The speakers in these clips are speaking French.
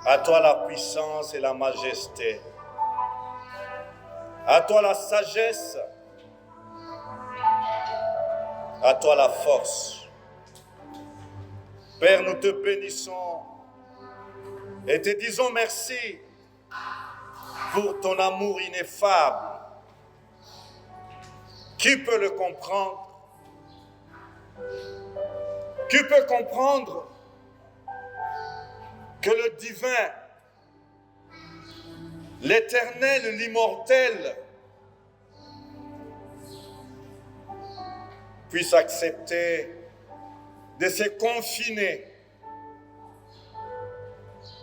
À toi la puissance et la majesté. À toi la sagesse. À toi la force. Père, nous te bénissons et te disons merci pour ton amour ineffable. Qui peut le comprendre? Qui peut comprendre que le divin, l'éternel, l'immortel puisse accepter de se confiner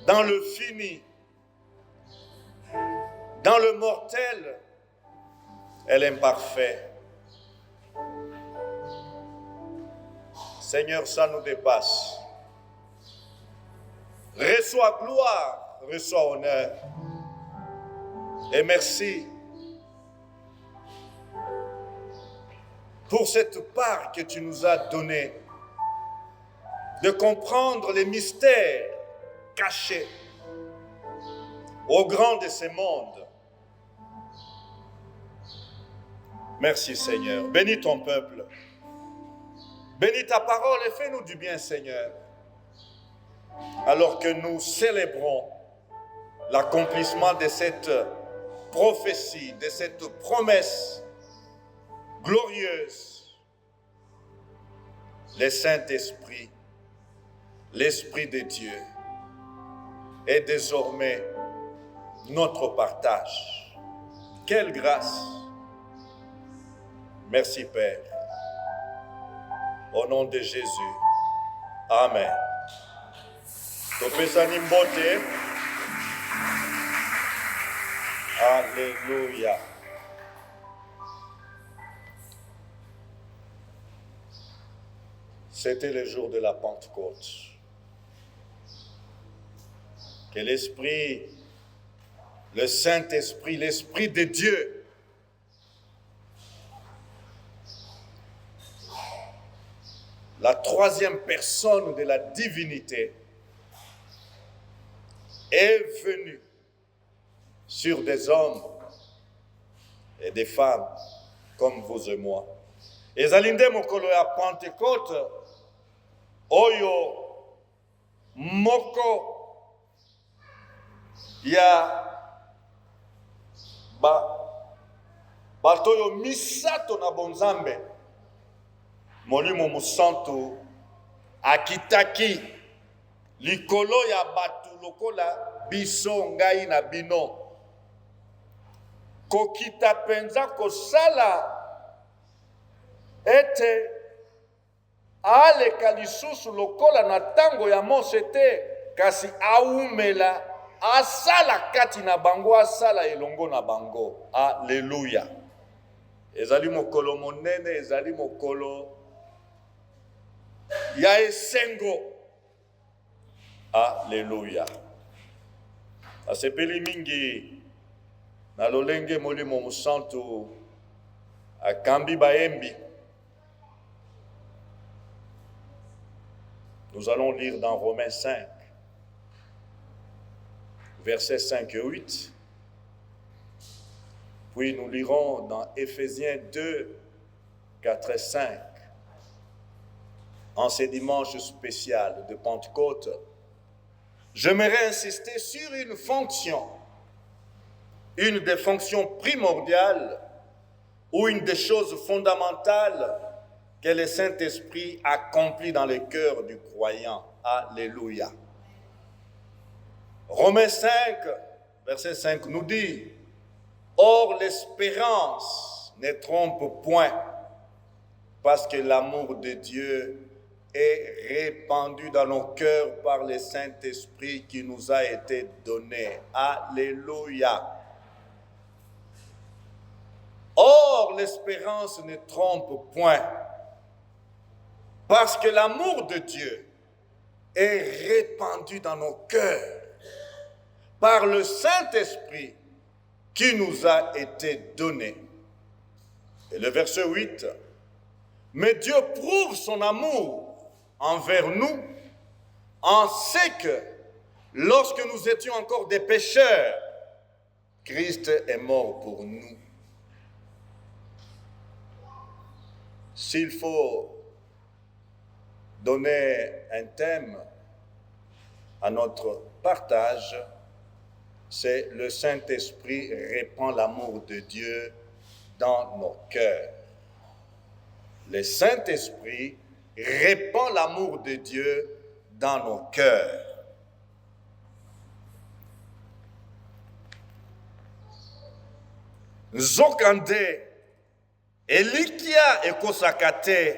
dans le fini, dans le mortel et l'imparfait. Seigneur, ça nous dépasse. Reçois gloire, reçois honneur. Et merci pour cette part que tu nous as donnée de comprendre les mystères cachés au grand de ces mondes. Merci Seigneur. Bénis ton peuple. Bénis ta parole et fais-nous du bien, Seigneur, alors que nous célébrons l'accomplissement de cette prophétie, de cette promesse glorieuse. Le Saint-Esprit, l'Esprit de Dieu, est désormais notre partage. Quelle grâce! Merci Père. Au nom de Jésus. Amen. Topesani mbote. Alléluia. C'était le jour de la Pentecôte. Que l'Esprit, le Saint-Esprit, l'Esprit de Dieu la troisième personne de la divinité est venue sur des hommes et des femmes comme vous et moi. Ezali nde mokolo ya Pentecôte oyo moko ya bato oyo misato na bonzambe Molimo Musantu akitaki likolo ya batu lokola biso ngai na bino kokita penza kosala ete aleka lisusu lokola na tango ya Mose te kasi aumela asala kati na bango asala elongo na bango. Alléluia. Ezali mokolo monene, ezali mokolo ya esengo. Alléluia. Asepeli mingi na lolenge Molimo Musantu akambi baembi. Nous allons lire dans Romains 5, versets 5 et 8. Puis nous lirons dans Éphésiens 2, 4 et 5. En ce dimanche spécial de Pentecôte, j'aimerais insister sur une fonction, une des fonctions primordiales ou une des choses fondamentales que le Saint-Esprit accomplit dans le cœur du croyant. Alléluia. Romains 5, verset 5 nous dit: Or l'espérance ne trompe point, parce que l'amour de Dieu est répandu dans nos cœurs par le Saint-Esprit qui nous a été donné. Alléluia. Or, l'espérance ne trompe point, parce que l'amour de Dieu est répandu dans nos cœurs par le Saint-Esprit qui nous a été donné. Et le verset 8, mais Dieu prouve son amour envers nous en ce que, lorsque nous étions encore des pécheurs, Christ est mort pour nous. S'il faut donner un thème à notre partage, c'est le Saint-Esprit répand l'amour de Dieu dans nos cœurs. Le Saint-Esprit répand l'amour de Dieu dans nos cœurs. Nzokande elikia ekosaka te,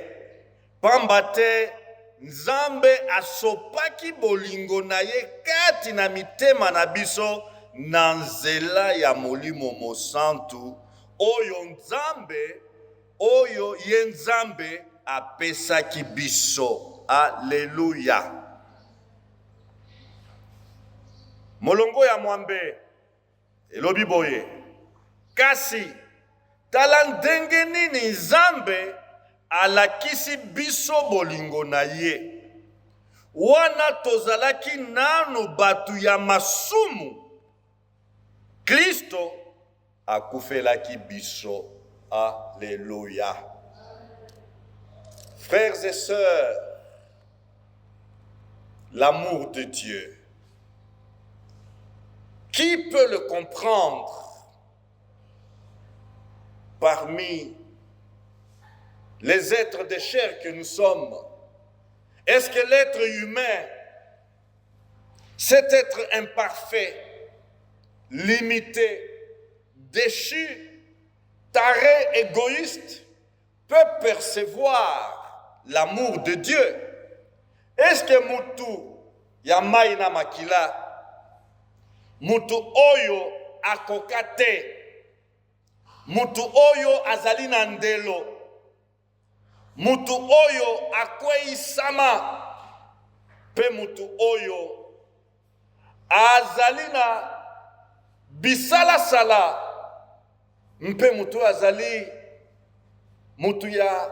pamba te Nzambe asopaki bolingo na ye kati na mitema na biso na nzela ya Molimo Mosantu oyo ye Nzambe apesaki biso. Alléluia. Molongo ya mwambe elobi boye, kasi tala ndenge nini Nzambe alakisi biso bolingo na ye, wana tozalaki nanu batu ya masumu, Kristo akufelaki biso. Alléluia. Frères et sœurs, l'amour de Dieu, qui peut le comprendre parmi les êtres de chair que nous sommes? Est-ce que l'être humain, cet être imparfait, limité, déchu, taré, égoïste, peut percevoir l'amour de Dieu? Est-ce que mutu ya mai na makila, mutu oyo akokate, mutu oyo azali na ndelo, mutu oyo akweyisama, pe mutu oyo azali na bisala-sala, mpe mutu azali mutu ya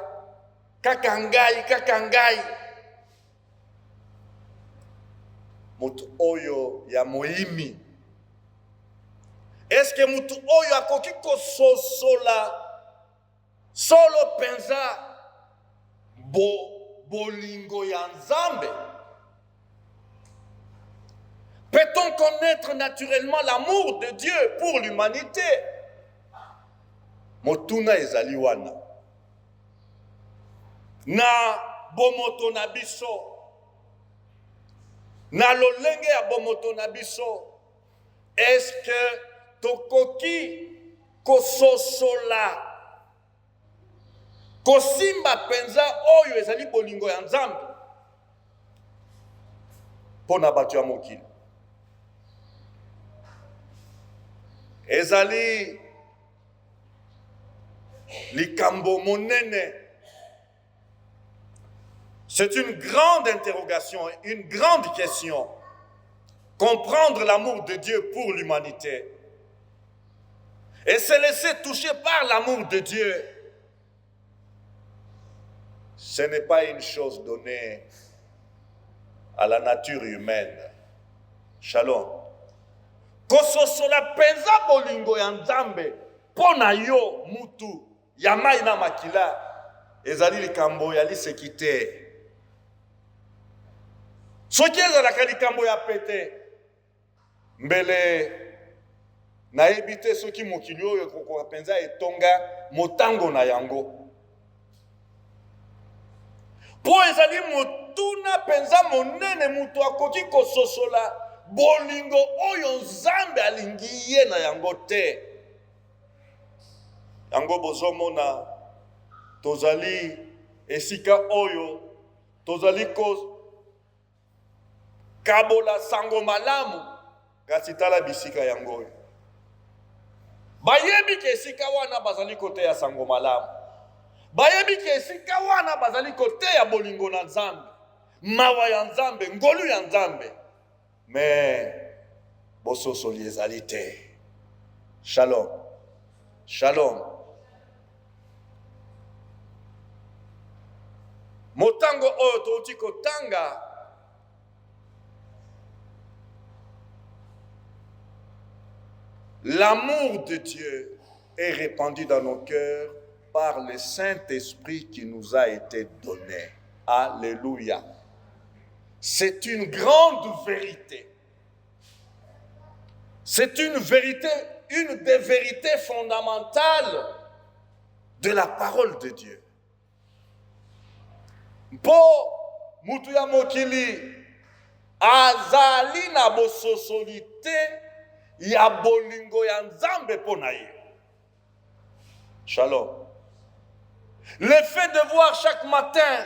kakangai, mutu oyo ya moimi? Est-ce que mutu oyo akoki kososola solo penza bolingo ya Nzambe? Peut-on connaître naturellement l'amour de Dieu pour l'humanité? Motuna ezali wana. Na bomoto na biso, na lolenge ya bomoto na biso, est-ce que tokoki kososola, kosimba penza oyo ezali bolingo ya Nzambe pona batu ya mokili? Ezali likambo monene. C'est une grande interrogation, une grande question. Comprendre l'amour de Dieu pour l'humanité et se laisser toucher par l'amour de Dieu, ce n'est pas une chose donnée à la nature humaine. Shalom. Kososola penza bolingo ya Nzambe pona yo mutu ya mai na makila, ezali likambo ya liseki te. Soki ezalaka likambo ya pete, mbele nayebi te soki mokili oyo ekokoka penza etonga motango na yango. Po ezali motuna penza monene mutu akoki kososola bolingo oyo Nzambe alingi ye na yango te. Yango bozomona tozali esika oyo tozali kabola sango malamu, kasi tala bisika yango oyo bayebi ke esika wana bazali kote ya sango malamu, bayebi ke esika wana bazali kote ya bolingo na Nzambe, mawa ya Nzambe, ngolu ya Nzambe, mais bososoli ezali te. Shalom. Shalom. Motango oyo touti kotanga L'amour de Dieu est répandu dans nos cœurs par le Saint-Esprit qui nous a été donné. Alléluia. C'est une grande vérité. C'est une vérité, une des vérités fondamentales de la parole de Dieu. Po mutu ya mokili azali na bososolite ya bolingo ya Nzambe po na ye. Shalom. Le fait de voir chaque matin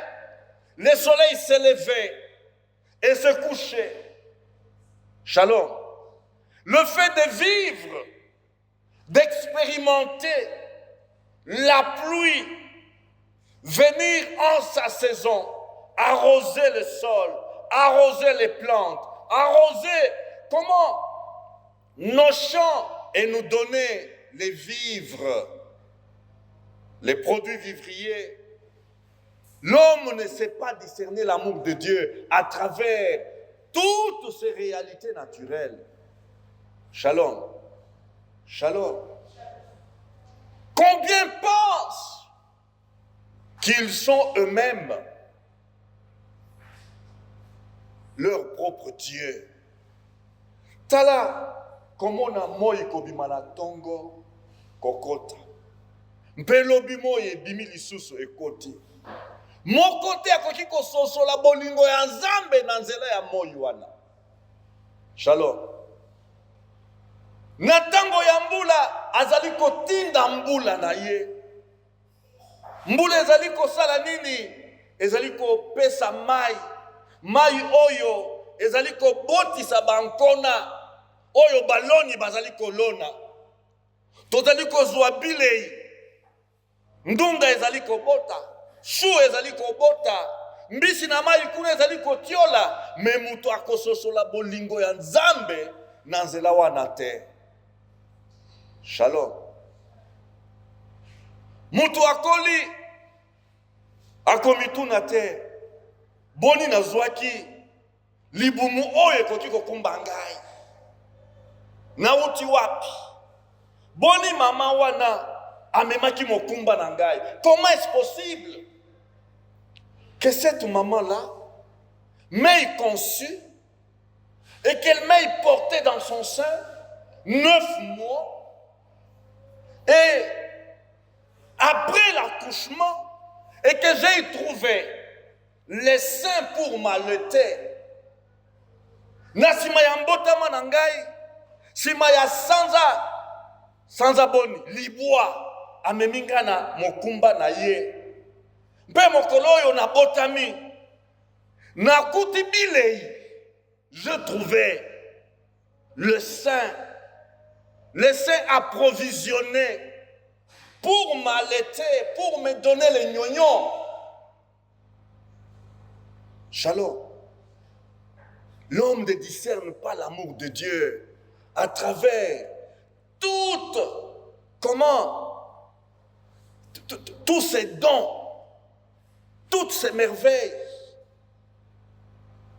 le soleil s'élever et se coucher. Shalom. Le fait de vivre, d'expérimenter la pluie venir en sa saison, arroser le sol, arroser les plantes, arroser comment nos champs et nous donner les vivres, les produits vivriers. L'homme ne sait pas discerner l'amour de Dieu à travers toutes ces réalités naturelles. Shalom. Shalom. Combien pensent qu'ils sont eux-mêmes leur propre Dieu? Tala, comment na moi kobima na tongo kokota. Mpelobi moye bimi lisusu ekoti. Mokote akoki kososola bolingo ya Nzambe na nzela ya moi wana. Shalom. Na tango ya mbula azali kotinda mbula na ye. Mbula ezali kosala nini? Ezali kopesa mai. Mai oyo ezali kobotisa bankona. Oyo baloni bazali kolona. Tozali kozwa bilei. Ndunga ezali kobota. Shu ezali kobota. Mbisi na mai kuna ezali kotiola. Me mutu akososola bolingo ya Nzambe na nzela wana te. Shalom. Mutu akoli akomituna te. Boni na zwaki libumu oye koki kokumba ngai. Na uti wapi? Boni mama wana amemaki mokumba na ngai. Comment est-ce possible que cette maman-là m'ait conçue et qu'elle m'ait porté dans son sein 9 mois et après l'accouchement et que j'ai trouvé les seins pour m'allaiter. Na sima ya mbotama na ngai, sima ya sanza boni libwa ameminga na mokumba na ye. Mpe mokolo oyo na botami na kuti bilei, je trouvais le sein approvisionné pour m'allaiter, pour me donner les gnognons. Shalom. L'homme ne discerne pas l'amour de Dieu à travers tous ces dons, toutes ces merveilles.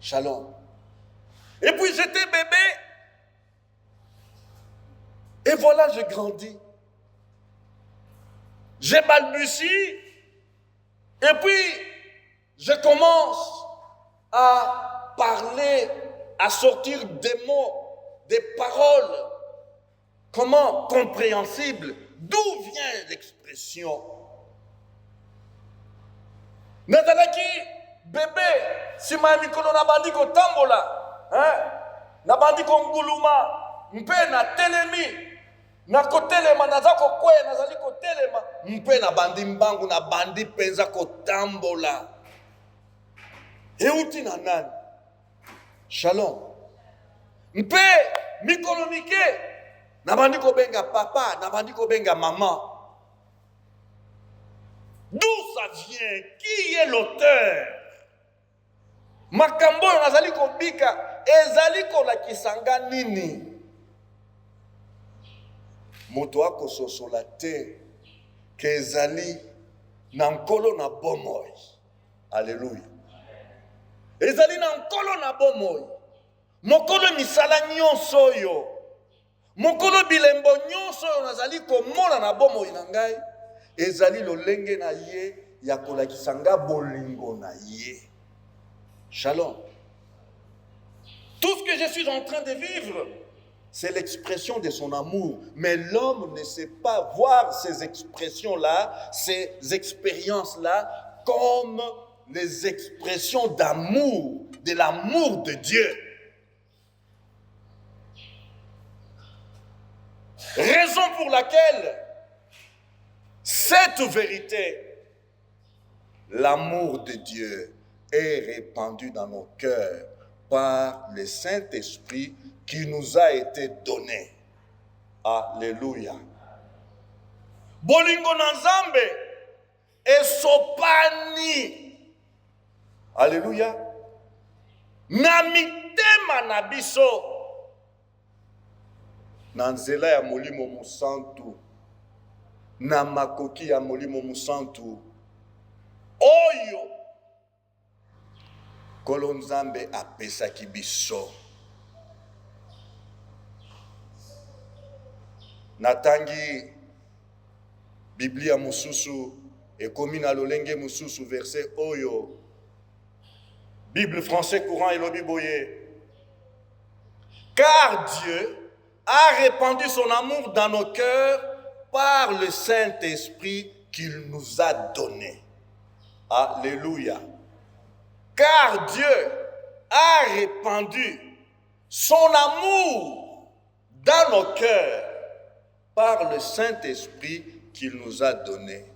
Shalom. Et puis j'étais bébé. Et voilà, je grandis. J'ai balbutie. Et puis, je commence à parler, à sortir des mots, des paroles. Comment? Compréhensibles. D'où vient l'expression? Nazalaki, bébé, si ma mikolo na bandi ko tambola, na bandi ko nguluma, mpe na telemi. Na kotelema naza kokwea nazali kotelema mpe na bandi mbangu na bandi penza kotambola. Euti na nani? Shalom. Mpe mikolo mike na bandi ko benga papa, na bandi ko benga maman. D'où ça vient? Qui est l'auteur? Makambo nazali kobika ezali kolakisanga nini? Moto akososola te ke ezali na nkolo na bomoi. Alléluia. Ezali na nkolo na bomoi. Mokolo misala nyonso yo. mokolo bilembo nyonso oyo nazali komona na bomoi na ngai ezali lolenge na ye ya kolakisa nga bolingo na ye. Shalom. Tout ce que je suis en train de vivre, c'est l'expression de son amour. Mais l'homme ne sait pas voir ces expressions-là, ces expériences-là, comme les expressions d'amour, de l'amour de Dieu. Raison pour laquelle cette vérité, l'amour de Dieu, est répandu dans nos cœurs par le Saint-Esprit qui nous a été donné. Alléluia. Bolingo na Nzambe esopani. Alléluia. Na mitema na biso. Na nzela ya molimo musantu. Na makoki ya molimo musantu. Oyo Nkolo Nzambe apesaki biso. Natangi Biblia mususu ekomi na lolenge mususu verset oyo. Bible français courant elobi boye. Car Dieu a répandu son amour dans nos cœurs par le Saint-Esprit qu'il nous a donné. Alléluia. Car Dieu a répandu son amour dans nos cœurs par le Saint-Esprit qu'il nous a donné.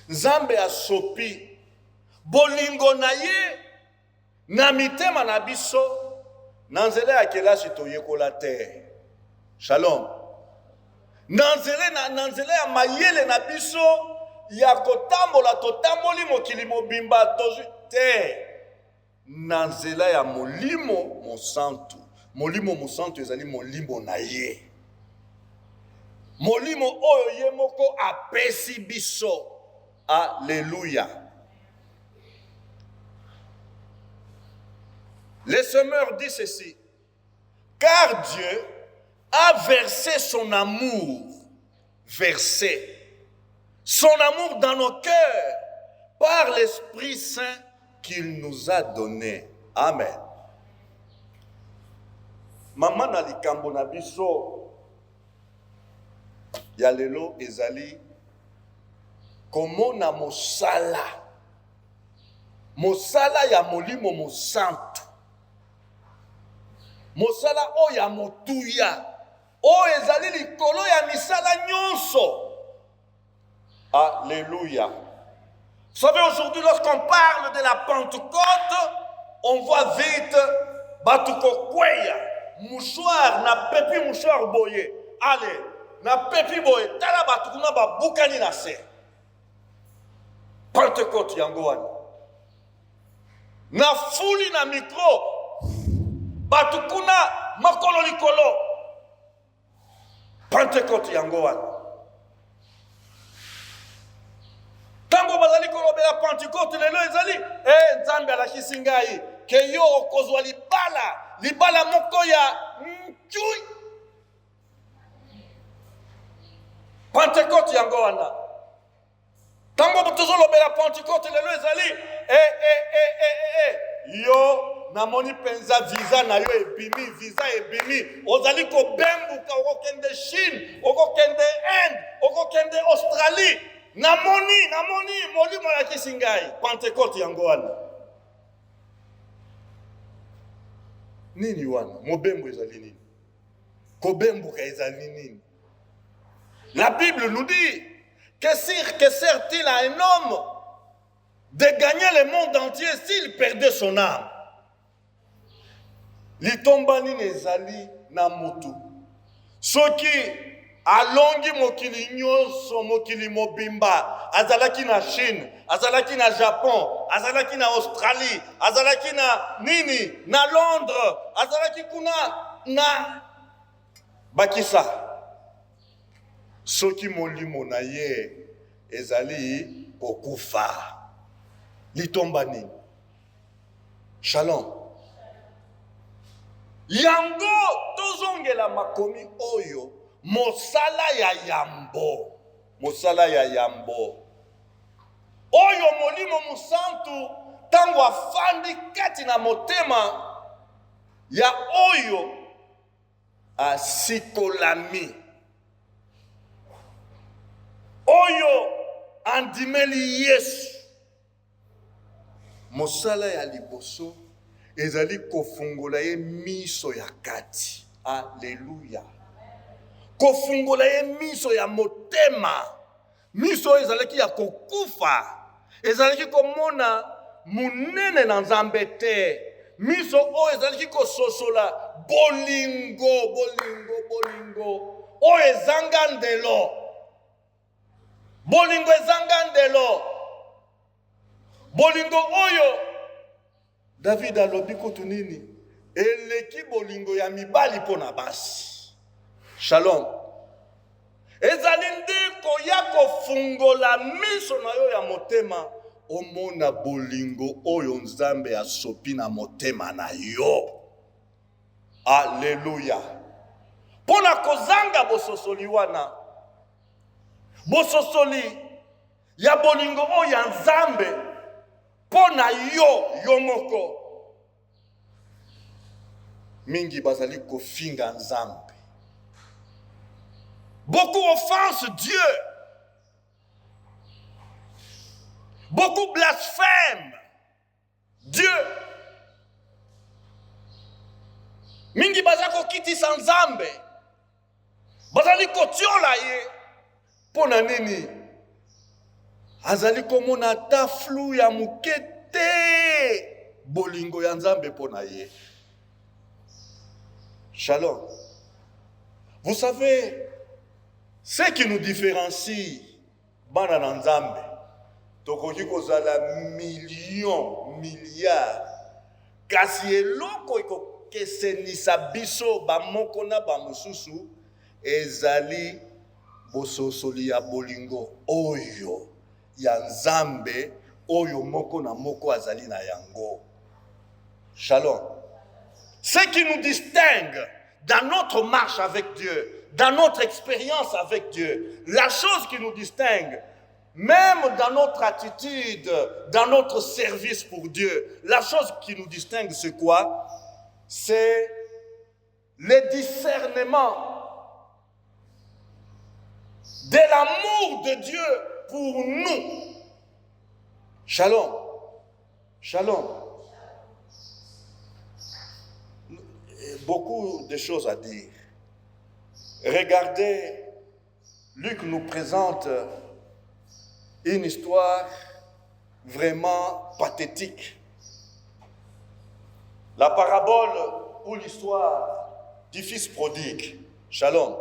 Nzambe asopi bolingo na ye na mitema na biso na nzela ya kelasi toyekola te. Shalom. Na nzela ya mayele na biso ya kotambola totamboli mokili mobimba tozu te. Na nzela ya molimo mosantu. Molimo mosantu ezali molimo na ye. Molimo oyo ye moko apesi biso. Alléluia. Le semeur dit ceci. Car Dieu a versé son amour. Son amour dans nos cœurs par l'Esprit Saint qu'il nous a donné. Amen. Mama na likambo na biso ya lelo ezali komona mosala ya molimo mosantu, mosala oyo ya motuya oyo ezali likolo ya misala nyonso. Alléluia. Vous savez, aujourd'hui, lorsqu'on parle de la Pentecôte, on voit vite Batuko Kweya, mouchoir, na pepi mouchoir boye. Allez, na pepi boye, tala Batukuna ba bukani na se. Pentecôte yangoani. Na fuli na micro, Batukuna makolo likolo. Pentecôte yangoani. Tango bazali kolobela Pentecôte lelo ezali Nzambe alakisi ngai ke yo okozwa libala moko ya nchui. Pentecôte yango wana. Tango tozolobela Pentecôte lelo ezali yo namoni penza visa na yo ebimi ozali kobembuka okokende Chine, okokende Inde, okokende Australie. Namoni molimo ya kisingai Pentecôte yango wana. Nini wana? Mobembo ezali nini? Kobembuka ezali nini? La Bible nous dit que sert-il à un homme de gagner le monde entier s'il perdait son âme? Litomba nini ezali na mutu. Soki alongi mokili nyonso mokili mobimba, azalaki na Chine, azalaki na Japon, azalaki na Australie, azalaki na nini, na Londres, azalaki kuna na bakisa. Soki molimo na ye ezali kokufa. Litomba nini? Shalom. Yango tozongela makomi oyo mosala ya yambo. Mosala ya yambo. Oyo molimo musantu tango afandi kati na motema ya oyo asikolami. Oyo andimeli Yesu. Mosala ya liboso ezali kofungola ye miso ya kati. Alleluya. Kofungola ye miso ya motema. Miso ezalaki ya kokufa. Ezalaki komona munene na Nzambe te. Miso o ezalaki kososola bolingo. O ezanga ndelo. Bolingo ezanga ndelo. Bolingo oyo David alobi kutu nini? Eleki bolingo ya mibali pona basi. Shalom. Ezali ndeko ya kofungola miso na yo ya motema omona bolingo oyo Nzambe asopi na motema na yo. Alleluya. Pona kozanga bososoli wana. Bososoli ya bolingo oyo ya Nzambe pona yo moko. Mingi bazali kofinga Nzambe. Beaucoup offensent Dieu. Beaucoup blasphèment Dieu. Mingi bazako kitisa Nzambe. Bazali kotiola ye. Pona nini? Azali komona ta flou ya mukete. Bolingo ya Nzambe pona ye. Shalom. Vous savez, ce qui nous différencie, bana na Nzambe, tokoki kozala millions, milliards, kasi eloko ekokesenisa biso bamoko na bamosusu, ezali bososoli ya bolingo oyo ya Nzambe, oyo moko na moko azali na yango. Shalom. Ce qui nous distingue dans notre marche avec Dieu, dans notre expérience avec Dieu, la chose qui nous distingue, même dans notre attitude, dans notre service pour Dieu, la chose qui nous distingue, c'est quoi? C'est le discernement de l'amour de Dieu pour nous. Shalom. Shalom. Beaucoup de choses à dire. Regardez, Luc nous présente une histoire vraiment pathétique. La parabole ou l'histoire du fils prodigue. Shalom.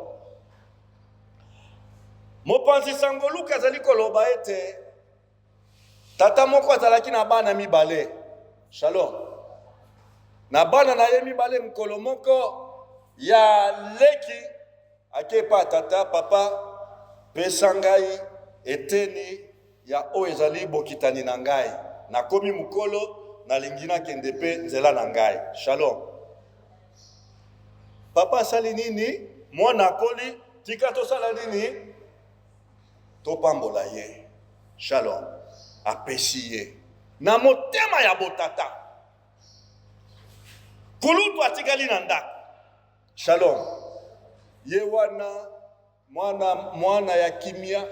Mopanzi sangolu kazali koloba ete tata moko azalaki na bana mibale. Shalom. Na bana na ye mibale mkolo moko ya leki akepa tata papa pesa ngai eteni ya o ezali bokitani na ngai nakomi mukolo nalingi nakende pe nzela na ngai. Shalom. Papa asali nini? Mwana akoli tika tosala nini? Topambola ye. Shalom. Apesi ye na motema ya botata. Kulutu atikali na ndako. Shalom. Ye wana mwana ya kimia.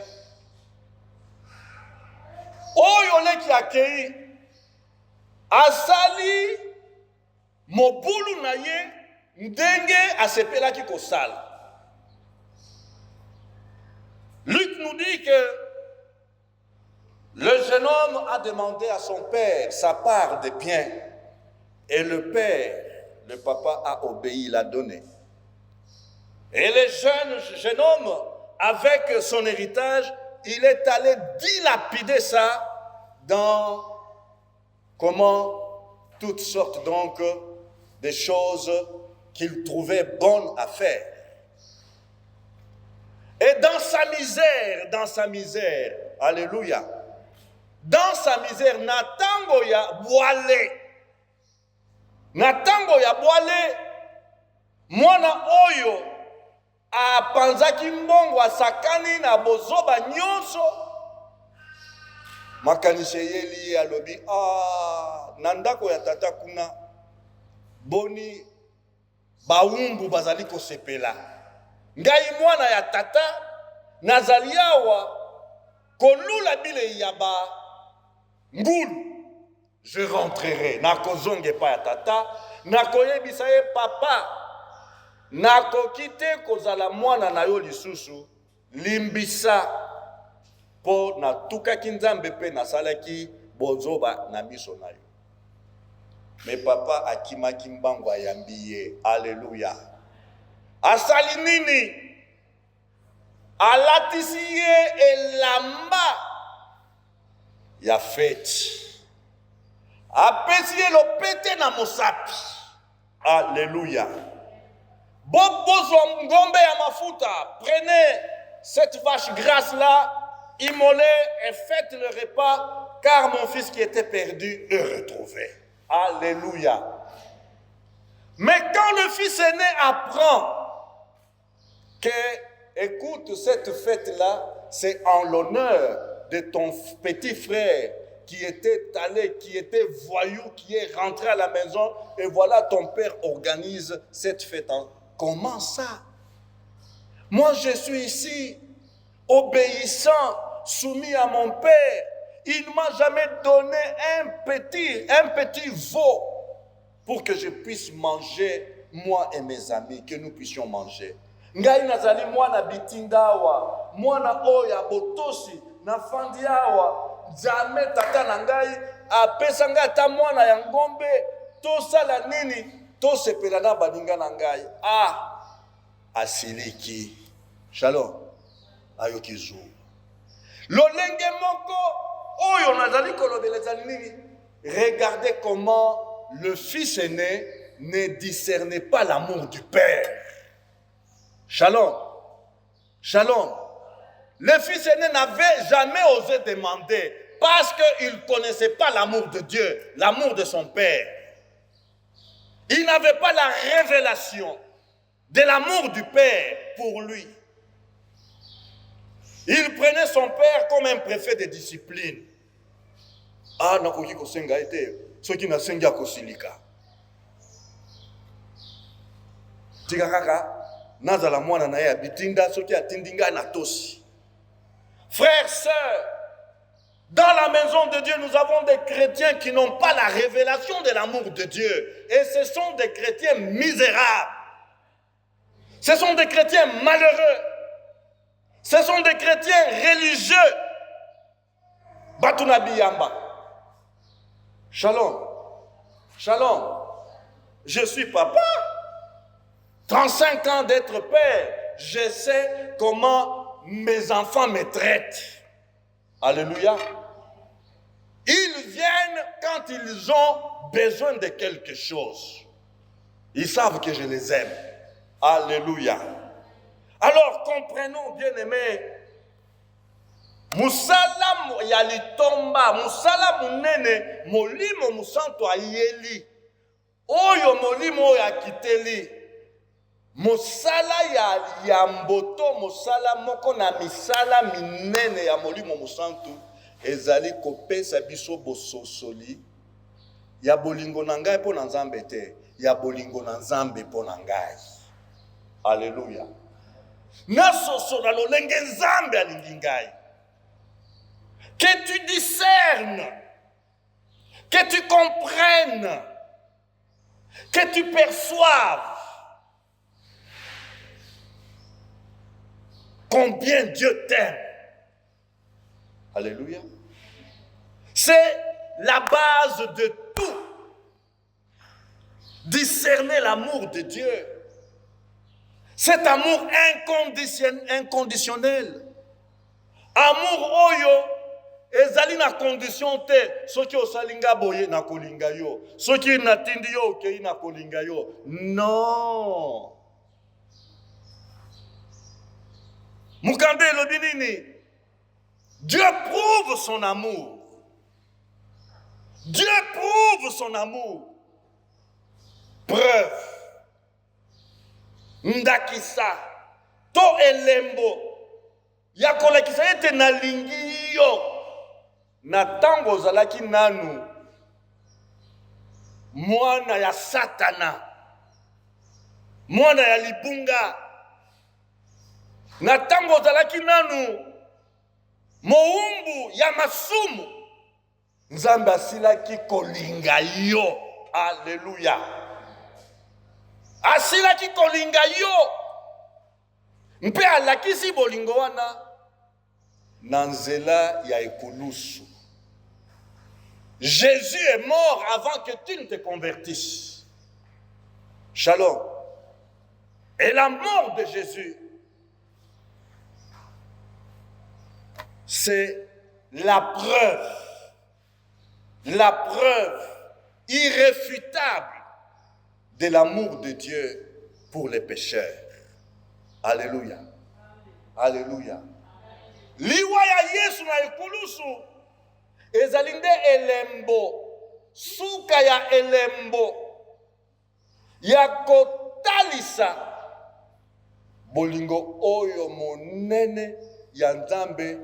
Oyo leki akei asali mobulu na ye ndenge asepelaki kosala. Luc nous dit que le jeune homme a demandé à son père sa part des biens et le père, le papa a obéi, l'a donné. Et le jeune homme, avec son héritage, il est allé dilapider ça dans toutes sortes donc des choses qu'il trouvait bonnes à faire. Et dans sa misère, alléluia, dans sa misère, natango ya boale, mwana oyo apanzaki mbongo asakani na bozoba nyonso makanisi eyeli alobi na ndako ya tata kuna boni bawumbu bazali kosepela ngai mwana ya tata nazali awa kolula bilei ya ngulu. Je rentrerai nakozonge pa ya tata nakoyebisa ye papa nakoki te kozala mwana na yo lisusu limbisa po natukaki nzambe mpe nasalaki bozoba na miso na yo. Me papa akimaki mbango ayambi ye. Alleluya. Asali nini? Alatisi ye elamba ya fete. Apesi ye lopete na mosapi. Alléluia. Bozwa ngombe ya mafuta. Prenez cette vache grasse là, immolez et faites le repas, car mon fils qui était perdu est retrouvé. Alléluia. Mais quand le fils aîné apprend que, écoute, cette fête-là, c'est en l'honneur de ton petit frère qui était allé, qui était voyou, qui est rentré à la maison, et voilà ton père organise cette fête. Comment ça? Moi je suis ici, obéissant, soumis à mon père. Il ne m'a jamais donné un petit veau pour que je puisse manger, moi et mes amis, que nous puissions manger. Ngai nazali mwana bitindawa, mwana oya botosi, na fandiawa, jamais tata na ngai apesa ngai ata mwana ya ngombe to sala nini to sepela na baninga na ngai asiliki. Shalom ayoki zu lolenge moko oyo nazali kolobela ezali nini. Regardez comment le fils aîné ne discernait pas l'amour du père. Shalom. Shalom. Le fils aîné n'avait jamais osé demander parce qu'il ne connaissait pas l'amour de Dieu, l'amour de son père. Il n'avait pas la révélation de l'amour du père pour lui. Il prenait son père comme un préfet de discipline. Nakoki kosenga ete, soki na sengi akosilika. Tika kaka, nazala mwana na ya bitinda, soki atindinga na tosi. Frères, sœurs, dans la maison de Dieu, nous avons des chrétiens qui n'ont pas la révélation de l'amour de Dieu. Et ce sont des chrétiens misérables. Ce sont des chrétiens malheureux. Ce sont des chrétiens religieux. Batunabi Yamba. Shalom. Shalom. Je suis papa. 35 ans d'être père. Je sais comment mes enfants me traitent. Alléluia. Ils viennent quand ils ont besoin de quelque chose. Ils savent que je les aime. Alléluia. Alors comprenons, bien-aimés, musala ya litomba, musala munene, molimo musanto ayeli, oyo molimo ya kiteli, musala ya yamboto, musala moko na misala minene ya molimo musanto, ezali kopesa biso bososoli, ya bolingo na ngai po na nzambe te, ya bolingo na nzambe po na ngai. Alléluia. Nasosola lolenge nzambe alingi ngai. Que tu discernes, que tu comprennes, que tu perçoives combien Dieu t'aime. Alléluia. C'est la base de tout. Discerner l'amour de Dieu. Cet amour inconditionnel. Amour oyo. Ezali na condition te, soki osalinga boye na kolinga yo, soki natindi yo okei na kolinga yo. Non. Mukande elobi nini? Dieu prouve son amour. Dieu prouve son amour. Preuve. ndakisa to elembo ya kolakisa ete nalingi yo na ntango ozalaki nanu mwana ya satana, mwana ya libunga, na ntango ozalaki nanu moumbu ya masumu, Nzambe asilaki kolinga yo. Alléluia. Asilaki kolinga yo. Mpe alakisi bolingo wana na nzela ya ekulusu. Jésus est mort avant que tu ne te convertisses. Shalom. Et la mort de Jésus, c'est la preuve irréfutable de l'amour de Dieu pour les pécheurs. Alléluia. Alléluia. Liwa ya Yesu na ekulusu ezali nde elembo, suka ya elembo ya kotalisa bolingo oyo monene ya Nzambe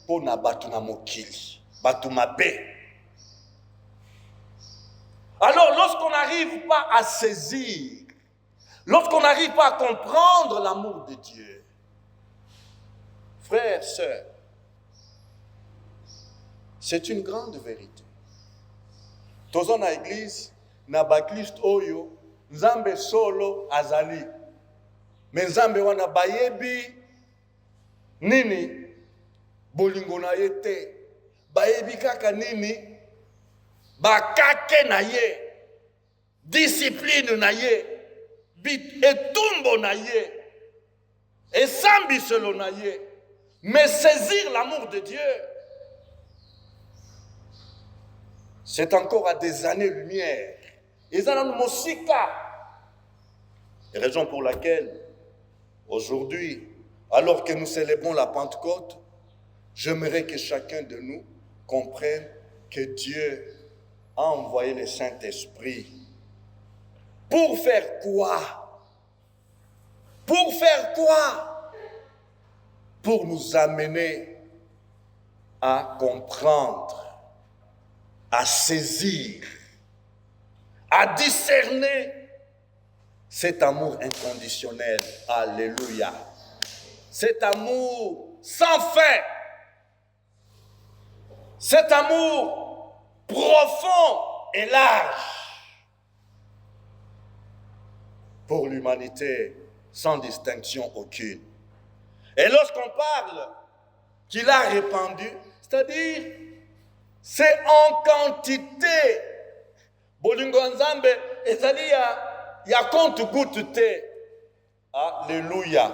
pona batu na mokili, batu mabe. Alors, lorsqu'on n'arrive pas à saisir, lorsqu'on n'arrive pas à comprendre l'amour de Dieu, frères, sœurs, c'est une grande vérité. Tozo na église, na baklist oyo, Nzambe solo azali. Mais Nzambe wana bayebi nini bolingo na yete. Bayebi kaka nini bakake na ye, discipline na ye, etumbo na ye, esambi selo na ye. Mais saisir l'amour de Dieu, c'est encore à des années-lumière. Et ça, nous mosika. Raison pour laquelle, aujourd'hui, alors que nous célébrons la Pentecôte, j'aimerais que chacun de nous comprenne que Dieu a envoyé le Saint-Esprit. Pour faire quoi? Pour faire quoi? Pour nous amener à comprendre, à saisir, à discerner cet amour inconditionnel. Alléluia. Cet amour sans fin. Cet amour profond et large pour l'humanité sans distinction aucune. Et lorsqu'on parle qu'il a répandu, c'est-à-dire c'est en quantité. Bolingo Nzambe ezali ya compte goutte te. Alléluia.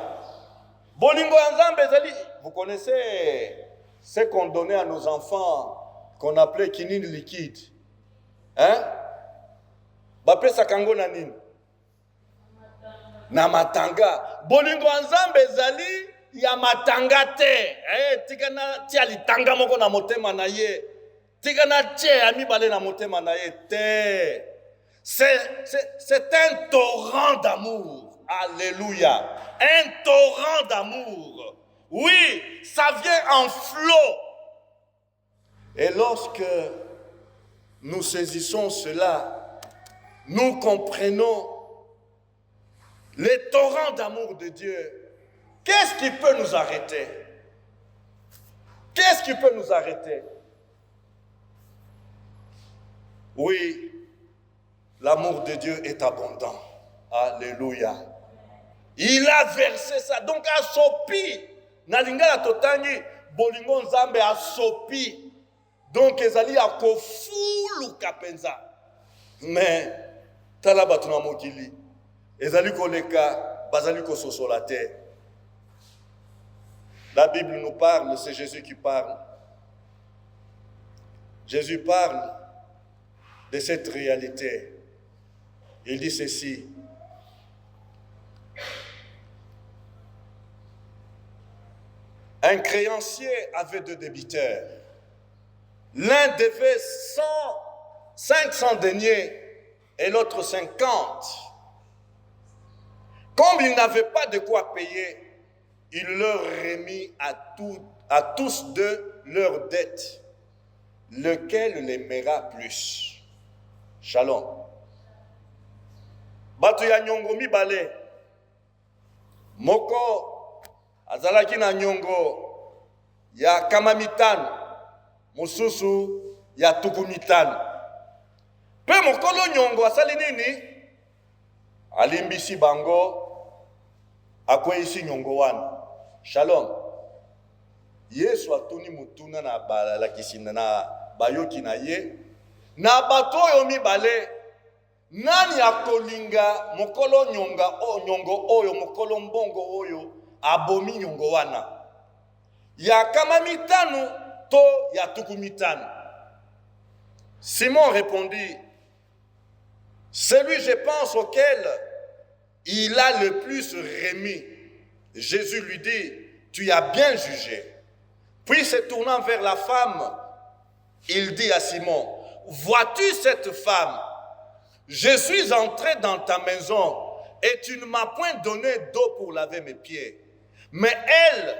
Bolingo Nzambe ezali, vous connaissez ce qu'on donnait à nos enfants qu'on appelait kinini liquide. Hein? Bapé sakango na nini? Na matanga. Bolingo Nzambe ezali ya matanga te. Tikana tia litanga moko na motema na ye. Tikana tia amibale na motema na ye te. C'est un torrent d'amour. Alléluia. Un torrent d'amour. Oui, ça vient en flot. Et lorsque nous saisissons cela, nous comprenons les torrents d'amour de Dieu. Qu'est-ce qui peut nous arrêter? Qu'est-ce qui peut nous arrêter? Oui, l'amour de Dieu est abondant. Alléluia. Il a versé ça. Donc, à Sopi, Nalingala Totangi, Bolingo Nzambe a Sopi. Donc, ezali a kofulu kapenza. Mais, Talabatuna Mokili, ezali koleka, bazali kososola te. La Bible nous parle, c'est Jésus qui parle. Jésus parle de cette réalité. Il dit ceci. Un créancier avait 2 débiteurs. L'un devait 500 deniers et l'autre 50. Comme il n'avait pas de quoi payer, il leur remit à tous deux leurs dettes. Lequel l'aimera plus? Shalom. Batu ya nyongo mibale. Moko azalaki na nyongo ya kama mitano, mususu ya tuku mitano. Pe mokolo nyongo asali nini? Alimbisi bango, akweyisi nyongo wana. Shalom. Yesu atuni mutuna na balalakisi na bayoki na ye. Na bato oyo mibale, nani akolinga mokolo nyongo oyo, mokolo mbongo oyo, abomi nyongo wana? Ya kama mitano to ya tuku mitano? Simon répondit, celui, je pense, auquel il a le plus remis. Jésus lui dit, tu as bien jugé. Puis se tournant vers la femme, il dit à Simon, vois-tu cette femme? Je suis entré dans ta maison et tu ne m'as point donné d'eau pour laver mes pieds. Mais elle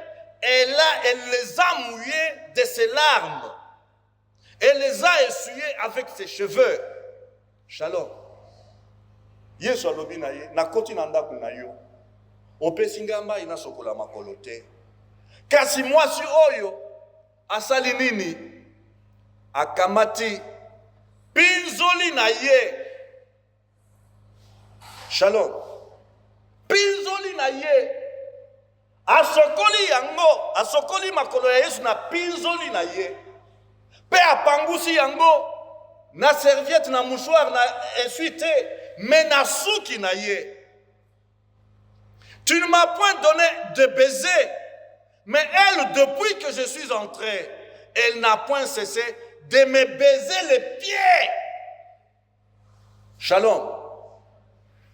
les a mouillés de ses larmes. Elle les a essuyés avec ses cheveux. Shalom. Yesu alobi na ye, nakoti na ndako na yo. Opesi ngamba ina sokola makolo te. Kasi mwasi oyo asali nini? Akamati pinzoli na ye. Shalom. Pinzoli na ye. Asokoli makolo ya Yesu na pinzoli na ye. Pe apangusi yango na serviette na mouchoir na essuie-te, mais na suki na ye. Tu ne m'as point donné de baiser, mais elle, depuis que je suis entré, elle n'a point cessé de me baiser les pieds. Shalom.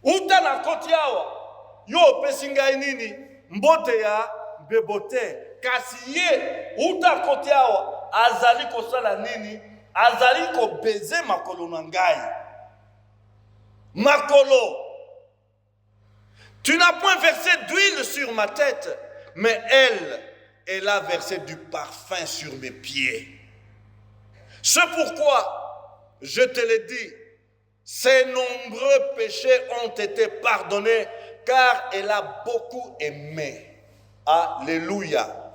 Uta na kotiawa, yo pesinga nini, mbote ya bebote, kasi ye, uta kotiawa, azali kosala nini, azali ko baiser makolo na ngai. Makolo. Tu n'as point versé d'huile sur ma tête, mais elle a versé du parfum sur mes pieds. C'est pourquoi, je te l'ai dit, ses nombreux péchés ont été pardonnés, car elle a beaucoup aimé. Alléluia.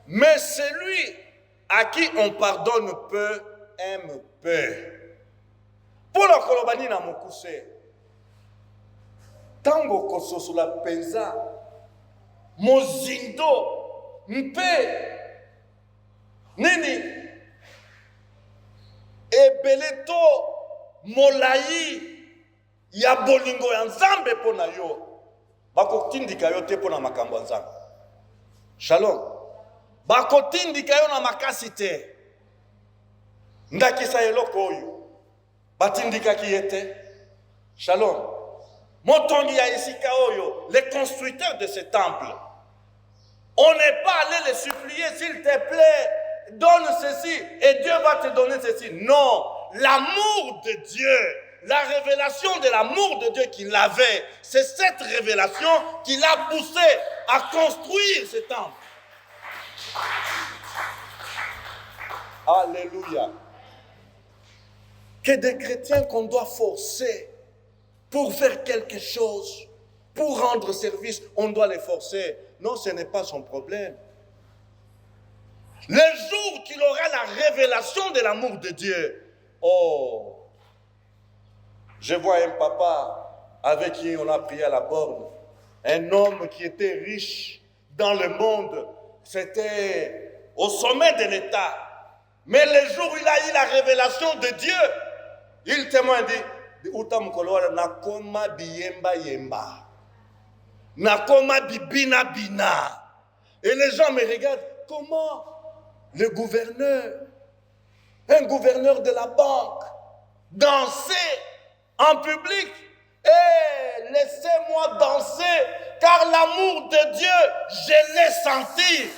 Mais celui à qui on pardonne peu, aime peu. Pour la kolobani na mokuse, tango kososo la penza, mozindo, mpe, nini, ebeleto, molai, ya bolingo ya nzambe pona yo, bakotindika yo te pona makambo ya nzambe. Shalom. Bakotindika yo na makasi te. Ndakisa eloko oyo, batindika ki ete. Shalom. Motongi ya esika oyo, les constructeurs de ce temple, on n'est pas allé les supplier, s'il te plaît, donne ceci et Dieu va te donner ceci. Non, l'amour de Dieu, la révélation de l'amour de Dieu qu'il avait, c'est cette révélation qui l'a poussé à construire ce temple. Alléluia. Que des chrétiens qu'on doit forcer pour faire quelque chose, pour rendre service, on doit les forcer. Non, ce n'est pas son problème. Le jour qu'il aura la révélation de l'amour de Dieu, oh, je vois un papa avec qui on a prié à la borne, un homme qui était riche dans le monde, c'était au sommet de l'État. Mais le jour où il a eu la révélation de Dieu, il témoigne, dit, nakoma biyemba yemba, nakoma bibina bina. Et les gens me regardent, comment le gouverneur, un gouverneur de la banque, danser en public? Eh, laissez-moi danser, car l'amour de Dieu, je l'ai senti.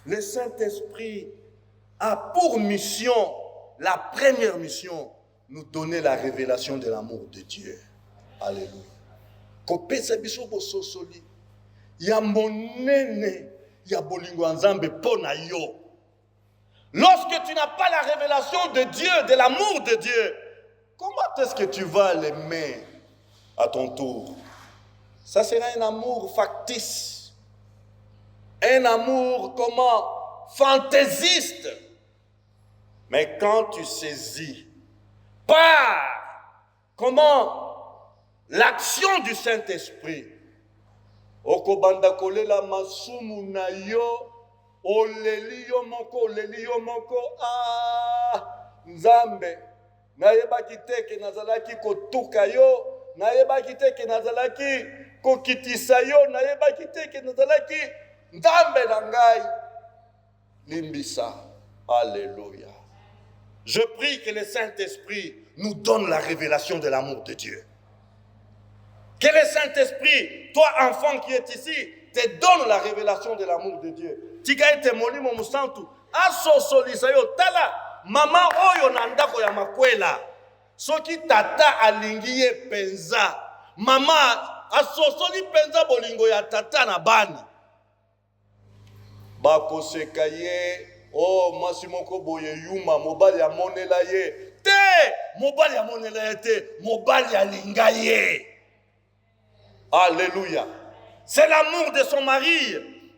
Le Saint-Esprit a pour mission, la première mission, nous donner la révélation de l'amour de Dieu. Alléluia. Kopesa biso bososoli ya monene ya bolingo nzambe pona yo. Lorsque tu n'as pas la révélation de Dieu, de l'amour de Dieu, comment est-ce que tu vas l'aimer à ton tour? Ça sera un amour factice, un amour comment? Fantaisiste. Mais quand tu saisis par comment? L'action du Saint-Esprit, okobanda kolela masumu na yo, oleli yo moko, nzambe, nayebaki te ke nazalaki kotuka yo, nayebaki te ke nazalaki kokitisa yo, nayebaki te ke nazalaki nzambe na ngai, limbisa. Alléluia. Je prie que le Saint-Esprit nous donne la révélation de l'amour de Dieu. Que le Saint-Esprit, toi enfant qui es ici, te donne la révélation de l'amour de Dieu. Tika ete molimo musantu, asosolisa yo tala, mama oyo na ndako ya makwela. Soki tata alingi ye penza, mama asosoli penza bolingo ya tata na bani. Bakoseka ye, oh mwasi moko boye yuma, mobali ya monela ye. Te, mobali ya monela ye te, mobali ya linga ye. Alléluia. C'est l'amour de son mari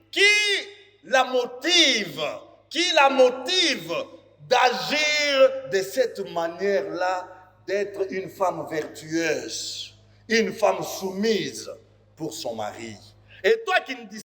qui la motive d'agir de cette manière-là, d'être une femme vertueuse, une femme soumise pour son mari. Et toi qui ne dis